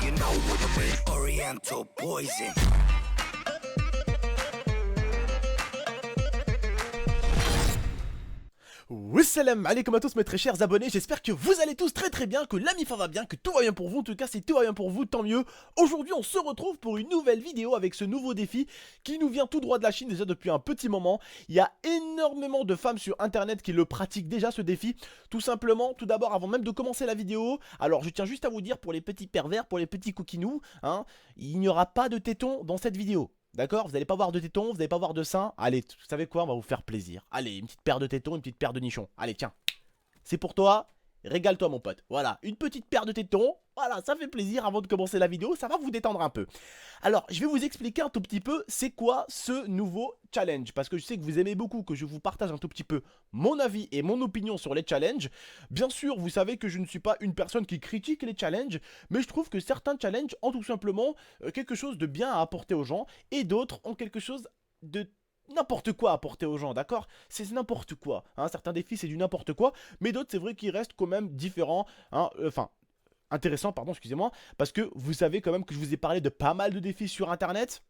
you know what I mean? Oriental poison. Wassalam alaikum à tous mes très chers abonnés, j'espère que vous allez tous très bien, que la MIFA va bien, que tout va bien pour vous. En tout cas si tout va bien pour vous, tant mieux. Aujourd'hui on se retrouve pour une nouvelle vidéo avec ce nouveau défi qui nous vient tout droit de la Chine déjà depuis un petit moment. Il y a énormément de femmes sur internet qui le pratiquent déjà ce défi. Tout simplement, tout d'abord avant même de commencer la vidéo, alors je tiens juste à vous dire pour les petits pervers, pour les petits coquinous, hein, il n'y aura pas de tétons dans cette vidéo. D'accord? Vous n'allez pas voir de tétons, vous n'allez pas voir de seins. Allez, vous savez quoi? On va vous faire plaisir. Allez, une petite paire de tétons, une petite paire de nichons. Allez, tiens. C'est pour toi. Régale-toi, mon pote. Voilà, une petite paire de tétons. Voilà, ça fait plaisir avant de commencer la vidéo. Ça va vous détendre un peu. Alors, je vais vous expliquer un tout petit peu c'est quoi ce nouveau challenge. Parce que je sais que vous aimez beaucoup que je vous partage un tout petit peu mon avis et mon opinion sur les challenges. Bien sûr, vous savez que je ne suis pas une personne qui critique les challenges. Mais je trouve que certains challenges ont tout simplement quelque chose de bien à apporter aux gens. Et d'autres ont quelque chose de n'importe quoi à apporter aux gens, d'accord? C'est n'importe quoi, hein. Certains défis c'est du n'importe quoi, mais d'autres c'est vrai qu'ils restent quand même différents, hein, intéressants, pardon, excusez-moi, parce que vous savez quand même que je vous ai parlé de pas mal de défis sur internet.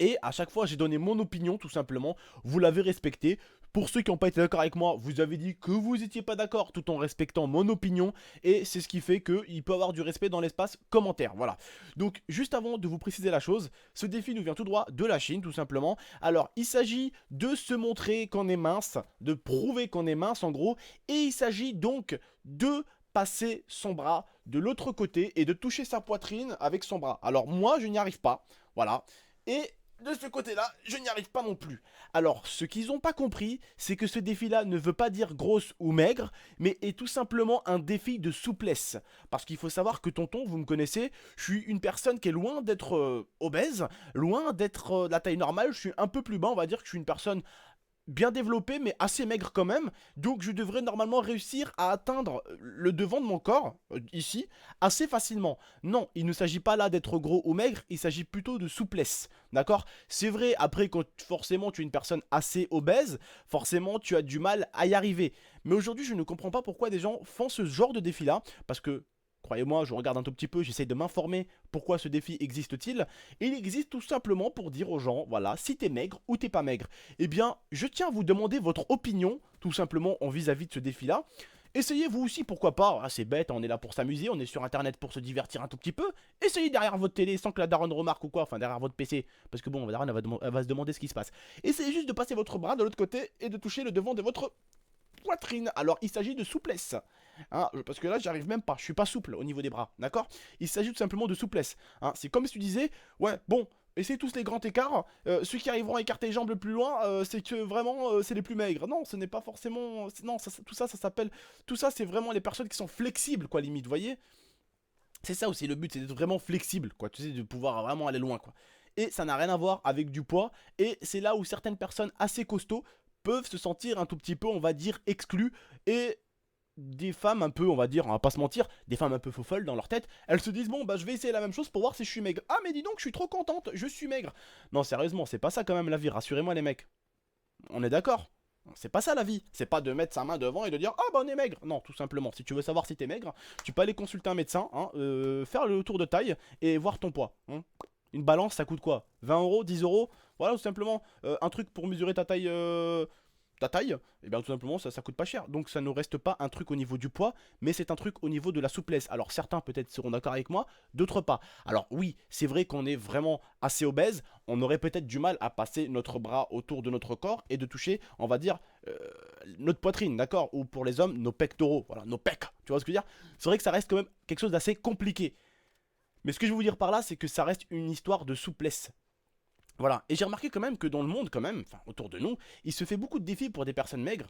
Et à chaque fois j'ai donné mon opinion tout simplement, vous l'avez respecté. Pour ceux qui n'ont pas été d'accord avec moi, vous avez dit que vous n'étiez pas d'accord tout en respectant mon opinion. Et c'est ce qui fait qu'il peut y avoir du respect dans l'espace commentaire, voilà. Donc juste avant de vous préciser la chose, ce défi nous vient tout droit de la Chine tout simplement. Alors il s'agit de se montrer qu'on est mince, de prouver qu'on est mince en gros. Et il s'agit donc de passer son bras de l'autre côté et de toucher sa poitrine avec son bras. Alors moi je n'y arrive pas, voilà. Et de ce côté-là, je n'y arrive pas non plus. Alors, ce qu'ils n'ont pas compris, c'est que ce défi-là ne veut pas dire grosse ou maigre, mais est tout simplement un défi de souplesse. Parce qu'il faut savoir que tonton, vous me connaissez, je suis une personne qui est loin d'être obèse, loin d'être de la taille normale, je suis un peu plus bas, on va dire que je suis une personne bien développé mais assez maigre quand même, donc je devrais normalement réussir à atteindre le devant de mon corps, ici, assez facilement. Non, il ne s'agit pas là d'être gros ou maigre, il s'agit plutôt de souplesse, d'accord? C'est vrai, après quand forcément tu es une personne assez obèse, forcément tu as du mal à y arriver. Mais aujourd'hui je ne comprends pas pourquoi des gens font ce genre de défi là, parce que croyez-moi, je regarde un tout petit peu, j'essaye de m'informer pourquoi ce défi existe-t-il. Il existe tout simplement pour dire aux gens, voilà, si t'es maigre ou t'es pas maigre. Eh bien, je tiens à vous demander votre opinion, tout simplement en vis-à-vis de ce défi-là. Essayez vous aussi, pourquoi pas, ah, c'est bête, on est là pour s'amuser, on est sur internet pour se divertir un tout petit peu. Essayez derrière votre télé sans que la daronne remarque ou quoi, enfin derrière votre PC, parce que bon, la daronne elle va se demander ce qui se passe. Essayez juste de passer votre bras de l'autre côté et de toucher le devant de votre poitrine. Alors il s'agit de souplesse, hein, parce que là j'arrive même pas, je suis pas souple au niveau des bras, d'accord? Il s'agit tout simplement de souplesse, hein. C'est comme si tu disais, ouais bon, essayez tous les grands écarts, ceux qui arriveront à écarter les jambes le plus loin, c'est que vraiment c'est les plus maigres. Non, ce n'est pas forcément, non, tout ça ça s'appelle, tout ça c'est vraiment les personnes qui sont flexibles quoi, limite, vous voyez? C'est ça aussi le but, c'est d'être vraiment flexible quoi, tu sais, de pouvoir vraiment aller loin quoi. Et ça n'a rien à voir avec du poids, et c'est là où certaines personnes assez costauds peuvent se sentir un tout petit peu, on va dire, exclus. Et des femmes un peu, on va dire, on va pas se mentir, des femmes un peu folles dans leur tête, elles se disent, bon bah je vais essayer la même chose pour voir si je suis maigre. Ah mais dis donc, je suis trop contente, je suis maigre. Non sérieusement, c'est pas ça quand même la vie, rassurez-moi les mecs. On est d'accord? C'est pas ça la vie, c'est pas de mettre sa main devant et de dire ah bah on est maigre. Non, tout simplement, si tu veux savoir si t'es maigre, tu peux aller consulter un médecin, hein, faire le tour de taille et voir ton poids, hein. Une balance ça coûte quoi? 20 euros, 10 euros? Voilà tout simplement, un truc pour mesurer ta taille, et bien tout simplement ça coûte pas cher. Donc ça ne reste pas un truc au niveau du poids, mais c'est un truc au niveau de la souplesse. Alors certains peut-être seront d'accord avec moi, d'autres pas. Alors oui, c'est vrai qu'on est vraiment assez obèse, on aurait peut-être du mal à passer notre bras autour de notre corps et de toucher, on va dire, notre poitrine, d'accord? Ou pour les hommes, nos pectoraux, voilà, nos pecs, tu vois ce que je veux dire? C'est vrai que ça reste quand même quelque chose d'assez compliqué. Mais ce que je veux vous dire par là, c'est que ça reste une histoire de souplesse. Voilà, et j'ai remarqué quand même que dans le monde quand même, enfin autour de nous, il se fait beaucoup de défis pour des personnes maigres.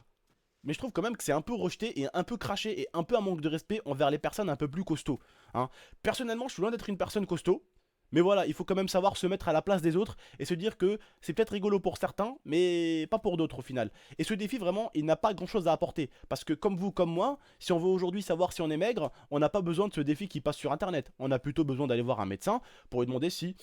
Mais je trouve quand même que c'est un peu rejeté et un peu craché et un peu un manque de respect envers les personnes un peu plus costauds, hein. Personnellement, je suis loin d'être une personne costaud. Mais voilà, il faut quand même savoir se mettre à la place des autres et se dire que c'est peut-être rigolo pour certains, mais pas pour d'autres au final. Et ce défi vraiment, il n'a pas grand-chose à apporter. Parce que comme vous, comme moi, si on veut aujourd'hui savoir si on est maigre, on n'a pas besoin de ce défi qui passe sur internet. On a plutôt besoin d'aller voir un médecin pour lui demander si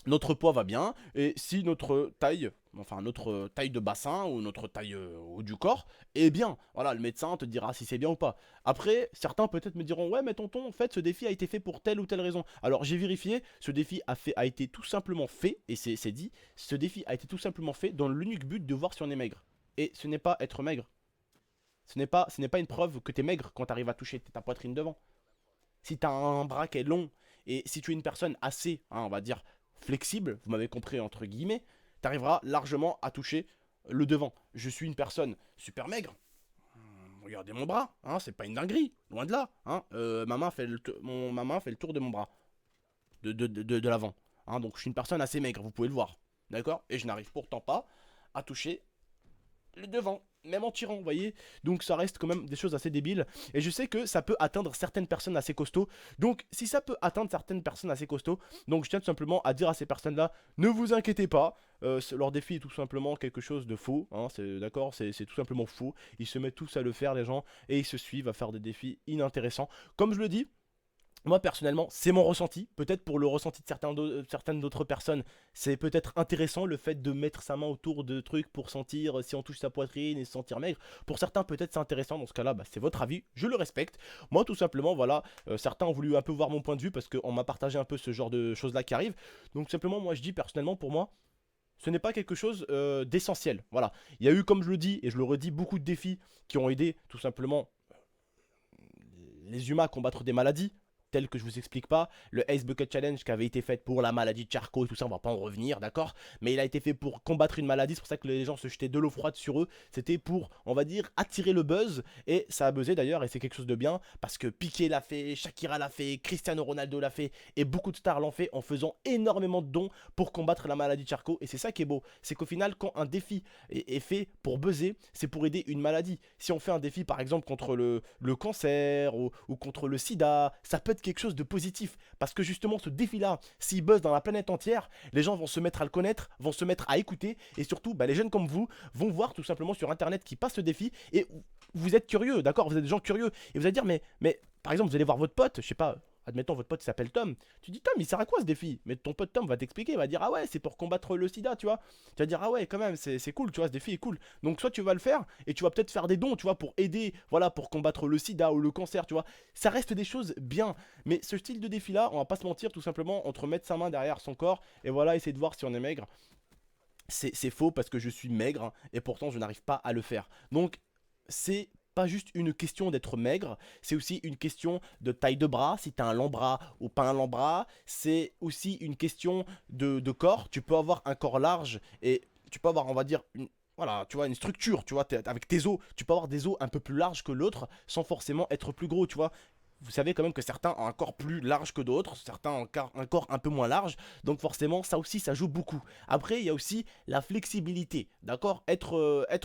notre poids va bien, et si notre taille, enfin notre taille de bassin ou notre taille ou du corps est bien, voilà, le médecin te dira si c'est bien ou pas. Après, certains peut-être me diront ouais mais tonton, en fait ce défi a été fait pour telle ou telle raison. Alors j'ai vérifié, ce défi a été tout simplement fait, et c'est dit, ce défi a été tout simplement fait dans l'unique but de voir si on est maigre. Et ce n'est pas être maigre, ce n'est pas une preuve que tu es maigre quand tu arrives à toucher ta poitrine devant. Si tu as un bras qui est long, et si tu es une personne assez, hein, on va dire, flexible, vous m'avez compris entre guillemets, tu arriveras largement à toucher le devant. Je suis une personne super maigre. Regardez mon bras, hein, c'est pas une dinguerie, loin de là. Hein. Ma main fait le tour de mon bras, de l'avant. Hein, donc je suis une personne assez maigre, vous pouvez le voir. D'accord. Et je n'arrive pourtant pas à toucher le devant, même en tirant, vous voyez. Donc ça reste quand même des choses assez débiles. Et je sais que ça peut atteindre certaines personnes assez costauds. Donc si ça peut atteindre certaines personnes assez costauds, donc je tiens tout simplement à dire à ces personnes-là, ne vous inquiétez pas. Leur défi est tout simplement quelque chose de faux, hein, d'accord, c'est tout simplement faux. Ils se mettent tous à le faire, les gens, et ils se suivent à faire des défis inintéressants. Comme je le dis, moi personnellement, c'est mon ressenti. Peut-être pour le ressenti de certaines d'autres personnes, c'est peut-être intéressant le fait de mettre sa main autour de trucs pour sentir si on touche sa poitrine et se sentir maigre. Pour certains, peut-être c'est intéressant. Dans ce cas-là, bah, c'est votre avis, je le respecte. Moi, tout simplement, voilà, certains ont voulu un peu voir mon point de vue parce qu'on m'a partagé un peu ce genre de choses-là qui arrivent. Donc simplement, moi, je dis personnellement, pour moi, ce n'est pas quelque chose d'essentiel. Voilà, il y a eu, comme je le dis et je le redis, beaucoup de défis qui ont aidé tout simplement les humains à combattre des maladies tel que je vous explique pas, le Ice Bucket Challenge qui avait été fait pour la maladie de Charcot et tout ça, on va pas en revenir, d'accord, mais il a été fait pour combattre une maladie, c'est pour ça que les gens se jetaient de l'eau froide sur eux, c'était pour, on va dire, attirer le buzz, et ça a buzzé d'ailleurs, et c'est quelque chose de bien, parce que Piqué l'a fait, Shakira l'a fait, Cristiano Ronaldo l'a fait, et beaucoup de stars l'ont fait en faisant énormément de dons pour combattre la maladie de Charcot, et c'est ça qui est beau, c'est qu'au final, quand un défi est fait pour buzzer, c'est pour aider une maladie. Si on fait un défi par exemple contre le cancer ou contre le sida, ça peut être quelque chose de positif. Parce que justement, ce défi-là, s'il buzz dans la planète entière, les gens vont se mettre à le connaître, vont se mettre à écouter, et surtout, bah, les jeunes comme vous vont voir tout simplement sur Internet qui passe ce défi, et vous êtes curieux, d'accord. Vous êtes des gens curieux, et vous allez dire, mais par exemple, vous allez voir votre pote, je sais pas, admettons votre pote s'appelle Tom, tu dis Tom il sert à quoi ce défi? Mais ton pote Tom va t'expliquer, il va dire ah ouais c'est pour combattre le sida, tu vois. Tu vas dire ah ouais quand même c'est cool, tu vois, ce défi est cool. Donc soit tu vas le faire et tu vas peut-être faire des dons, tu vois, pour aider, voilà, pour combattre le sida ou le cancer, tu vois. Ça reste des choses bien, mais ce style de défi là, on va pas se mentir, tout simplement entre mettre sa main derrière son corps et voilà essayer de voir si on est maigre, c'est faux parce que je suis maigre hein, et pourtant je n'arrive pas à le faire. Donc c'est pas juste une question d'être maigre, c'est aussi une question de taille de bras, si tu as un long bras ou pas un long bras, c'est aussi une question de corps, tu peux avoir un corps large et tu peux avoir on va dire voilà, tu vois, une structure, tu vois, avec tes os, tu peux avoir des os un peu plus larges que l'autre sans forcément être plus gros, tu vois. Vous savez quand même que certains ont un corps plus large que d'autres, certains ont un corps un peu moins large, donc forcément ça aussi ça joue beaucoup. Après il y a aussi la flexibilité, d'accord, être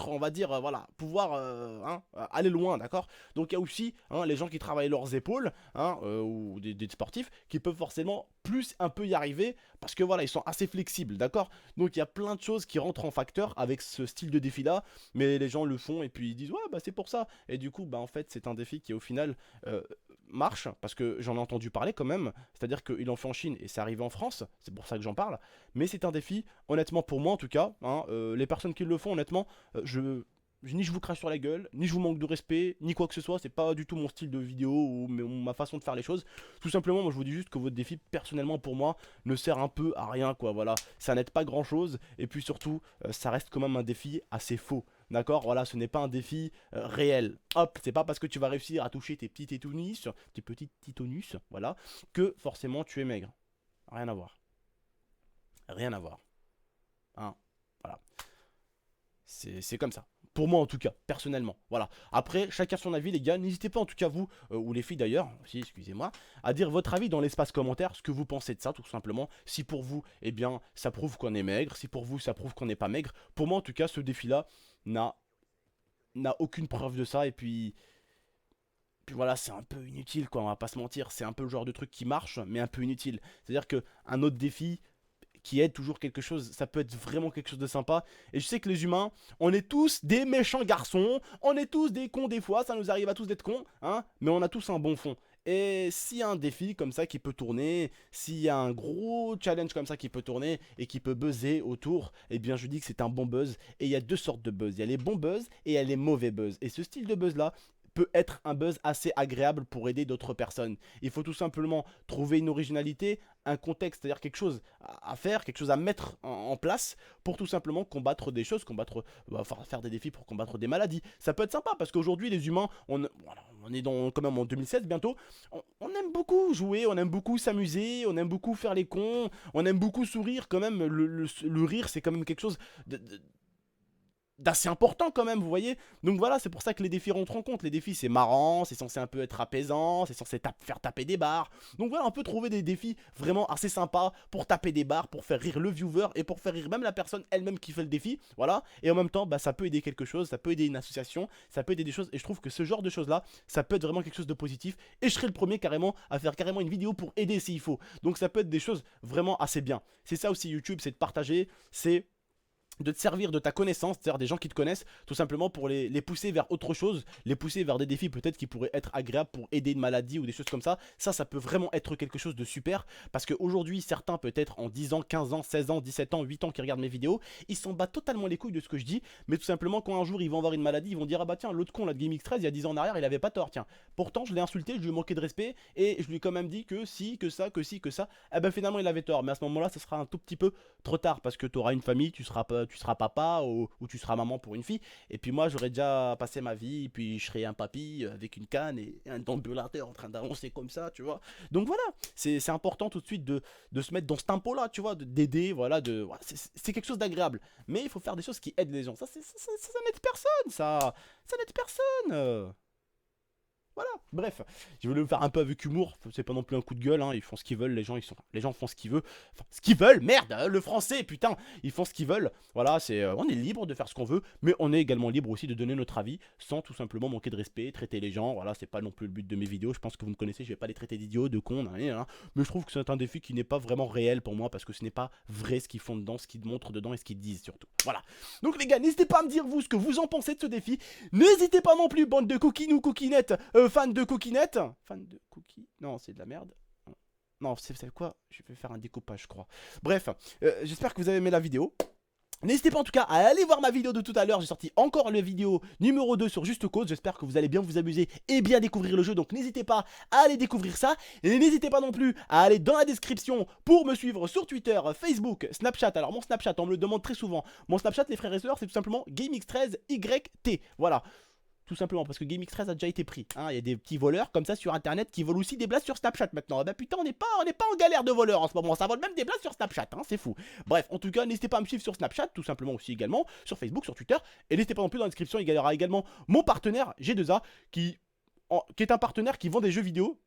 on va dire voilà, pouvoir hein, aller loin, d'accord. Donc il y a aussi hein, les gens qui travaillent leurs épaules, hein, ou des sportifs qui peuvent forcément plus un peu y arriver parce que voilà ils sont assez flexibles, d'accord. Donc il y a plein de choses qui rentrent en facteur avec ce style de défi là, mais les gens le font et puis ils disent ouais bah c'est pour ça, et du coup bah en fait c'est un défi qui au final marche, parce que j'en ai entendu parler quand même, c'est-à-dire qu'il en fait en Chine et c'est arrivé en France, c'est pour ça que j'en parle, mais c'est un défi, honnêtement pour moi en tout cas, hein, les personnes qui le font honnêtement, ni je vous crache sur la gueule, ni je vous manque de respect, ni quoi que ce soit, c'est pas du tout mon style de vidéo ou ma façon de faire les choses, tout simplement moi je vous dis juste que votre défi personnellement pour moi ne sert un peu à rien quoi, voilà, ça n'aide pas grand chose, et puis surtout ça reste quand même un défi assez faux. D'accord, voilà, ce n'est pas un défi réel. Hop, c'est pas parce que tu vas réussir à toucher tes petits titonus, voilà, que forcément tu es maigre. Rien à voir. Rien à voir. Hein, voilà. C'est comme ça. Pour moi en tout cas, personnellement. Voilà. Après, chacun son avis les gars. N'hésitez pas en tout cas vous, ou les filles d'ailleurs, si excusez-moi, à dire votre avis dans l'espace commentaire, ce que vous pensez de ça tout simplement. Si pour vous, eh bien, ça prouve qu'on est maigre. Si pour vous, ça prouve qu'on n'est pas maigre. Pour moi en tout cas, ce défi-là n'a aucune preuve de ça. Et puis voilà, c'est un peu inutile quoi, on va pas se mentir. C'est un peu le genre de truc qui marche, mais un peu inutile. C'est-à-dire qu'un autre défi qui aide toujours quelque chose, ça peut être vraiment quelque chose de sympa. Et je sais que les humains, on est tous des méchants garçons, on est tous des cons des fois, ça nous arrive à tous d'être cons, hein, mais on a tous un bon fond. Et s'il y a un défi comme ça qui peut tourner, s'il y a un gros challenge comme ça qui peut tourner et qui peut buzzer autour, eh bien je dis que c'est un bon buzz. Et il y a deux sortes de buzz. Il y a les bons buzz et il y a les mauvais buzz. Et ce style de buzz là peut être un buzz assez agréable pour aider d'autres personnes. Il faut tout simplement trouver une originalité, un contexte, c'est-à-dire quelque chose à faire, quelque chose à mettre en place pour tout simplement combattre des choses, faire des défis pour combattre des maladies. Ça peut être sympa parce qu'aujourd'hui les humains, on est quand même en 2016 bientôt, on aime beaucoup jouer, on aime beaucoup s'amuser, on aime beaucoup faire les cons, on aime beaucoup sourire quand même, le rire c'est quand même quelque chose d'assez important quand même, vous voyez. Donc voilà, c'est pour ça que les défis rentrent en compte. Les défis c'est marrant, c'est censé un peu être apaisant, c'est censé faire taper des barres. Donc voilà, on peut trouver des défis vraiment assez sympas pour taper des barres, pour faire rire le viewer et pour faire rire même la personne elle-même qui fait le défi. Voilà, et en même temps, bah, ça peut aider quelque chose, ça peut aider une association, ça peut aider des choses. Et je trouve que ce genre de choses là, ça peut être vraiment quelque chose de positif. Et je serai le premier carrément à faire carrément une vidéo pour aider s'il faut. Donc ça peut être des choses vraiment assez bien. C'est ça aussi YouTube, c'est de partager, c'est de te servir de ta connaissance, c'est-à-dire des gens qui te connaissent, tout simplement pour les pousser vers autre chose, les pousser vers des défis peut-être qui pourraient être agréables pour aider une maladie ou des choses comme ça. Ça peut vraiment être quelque chose de super, parce qu'aujourd'hui, certains peut-être en 10 ans, 15 ans, 16 ans, 17 ans, 8 ans qui regardent mes vidéos, ils s'en battent totalement les couilles de ce que je dis, mais tout simplement quand un jour ils vont avoir une maladie, ils vont dire ah bah tiens, l'autre con là de GameX13 il y a 10 ans en arrière, il avait pas tort, tiens. Pourtant je l'ai insulté, je lui ai manqué de respect, et je lui ai quand même dit que si, que ça, que si, que ça, eh ben finalement il avait tort, mais à ce moment-là, ça sera un tout petit peu trop tard, parce que tu auras une famille, tu seras papa, ou tu seras maman pour une fille, et puis moi j'aurais déjà passé ma vie, et puis je serais un papy avec une canne et un déambulateur en train d'avancer comme ça, tu vois. Donc voilà, c'est important tout de suite de se mettre dans ce tempo là, tu vois, d'aider, voilà, voilà, c'est quelque chose d'agréable, mais il faut faire des choses qui aident les gens, ça n'aide personne, ça n'aide personne. Voilà, bref, je voulais le faire un peu avec humour, c'est pas non plus un coup de gueule, hein. Ils font ce qu'ils veulent, les gens font ce qu'ils veulent, enfin, ce qu'ils veulent, merde, le français, putain, ils font ce qu'ils veulent, voilà, on est libre de faire ce qu'on veut, mais on est également libre aussi de donner notre avis, sans tout simplement manquer de respect, traiter les gens, voilà, c'est pas non plus le but de mes vidéos, je pense que vous me connaissez, je vais pas les traiter d'idiots, de cons, hein, mais je trouve que c'est un défi qui n'est pas vraiment réel pour moi, parce que ce n'est pas vrai ce qu'ils font dedans, ce qu'ils montrent dedans et ce qu'ils disent surtout, voilà. Donc les gars, n'hésitez pas à me dire vous ce que vous en pensez de ce défi, n'hésitez pas non plus, bande de coquines ou coquinettes, fan de coquinette. Fan de cookies. Non, c'est de la merde. Non, c'est quoi? Je vais faire un découpage, je crois. Bref, j'espère que vous avez aimé la vidéo. N'hésitez pas en tout cas à aller voir ma vidéo de tout à l'heure. J'ai sorti encore la vidéo numéro 2 sur Juste Cause. J'espère que vous allez bien vous amuser et bien découvrir le jeu. Donc n'hésitez pas à aller découvrir ça. Et n'hésitez pas non plus à aller dans la description pour me suivre sur Twitter, Facebook, Snapchat. Alors mon Snapchat, on me le demande très souvent. Mon Snapchat, les frères et sœurs, c'est tout simplement GameX13YT. Voilà. Tout simplement parce que GameX13 a déjà été pris, hein. Il y a des petits voleurs comme ça sur internet qui volent aussi des blagues sur Snapchat maintenant. Bah putain, on n'est pas en galère de voleurs en ce moment, ça vole même des blagues sur Snapchat, hein, c'est fou. Bref, en tout cas, n'hésitez pas à me suivre sur Snapchat, tout simplement aussi également, sur Facebook, sur Twitter. Et n'hésitez pas non plus dans la description, il y aura également mon partenaire G2A qui est un partenaire qui vend des jeux vidéo,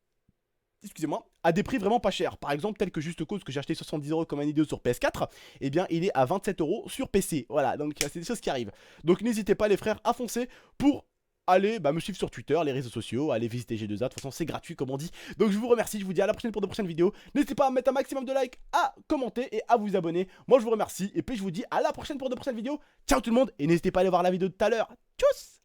excusez-moi, à des prix vraiment pas chers. Par exemple, tel que Juste Cause que j'ai acheté 70€ comme un idiot sur PS4, eh bien il est à 27€ sur PC. Voilà, donc c'est des choses qui arrivent. Donc n'hésitez pas les frères à foncer pour allez me suivre sur Twitter, les réseaux sociaux, allez visiter G2A, de toute façon c'est gratuit comme on dit. Donc je vous remercie, je vous dis à la prochaine pour de prochaines vidéos. N'hésitez pas à mettre un maximum de likes, à commenter et à vous abonner. Moi je vous remercie et puis je vous dis à la prochaine pour de prochaines vidéos. Ciao tout le monde et n'hésitez pas à aller voir la vidéo de tout à l'heure. Tchuss!